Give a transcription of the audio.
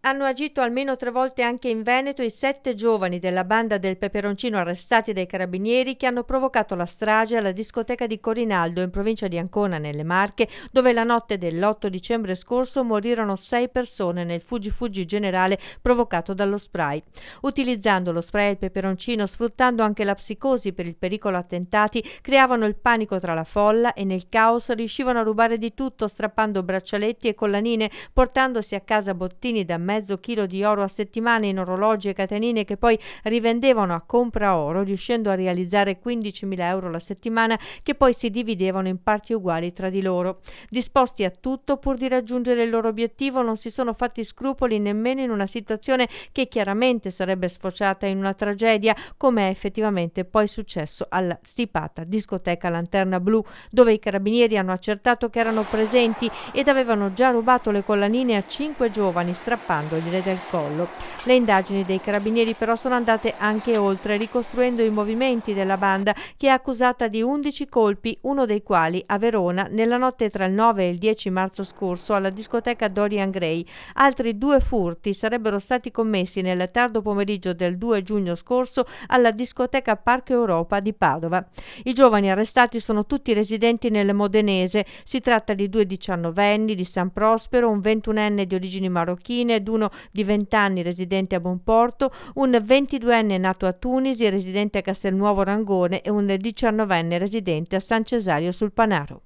Hanno agito almeno 3 volte anche in Veneto i 7 giovani della banda del peperoncino arrestati dai carabinieri che hanno provocato la strage alla discoteca di Corinaldo in provincia di Ancona nelle Marche, dove la notte dell'8 dicembre scorso morirono 6 persone nel fuggi-fuggi generale provocato dallo spray. Utilizzando lo spray e il peperoncino, sfruttando anche la psicosi per il pericolo attentati, creavano il panico tra la folla e nel caos riuscivano a rubare di tutto, strappando braccialetti e collanine, portandosi a casa bottini da mezzo chilo di oro a settimana in orologi e catenine che poi rivendevano a compra oro, riuscendo a realizzare 15.000 euro la settimana che poi si dividevano in parti uguali tra di loro. Disposti a tutto pur di raggiungere il loro obiettivo, non si sono fatti scrupoli nemmeno in una situazione che chiaramente sarebbe sfociata in una tragedia, come è effettivamente poi successo alla stipata discoteca Lanterna Blu, dove i carabinieri hanno accertato che erano presenti ed avevano già rubato le collanine a 5 giovani, strappandogliele dal collo. Le indagini dei carabinieri però sono andate anche oltre, ricostruendo i movimenti della banda, che è accusata di 11 colpi, uno dei quali a Verona nella notte tra il 9 e il 10 marzo scorso alla discoteca Dorian Gray. Altri 2 furti sarebbero stati commessi nel tardo pomeriggio del 2 giugno scorso alla discoteca Parco Europa di Padova. I giovani arrestati sono tutti residenti nel Modenese. Si tratta di 2 diciannovenni di San Prospero, un 21enne di origini marocchine ed uno di 20 anni residente a Bonporto, un 22enne nato a Tunisi residente a Castelnuovo Rangone e un 19enne residente a San Cesario sul Panaro.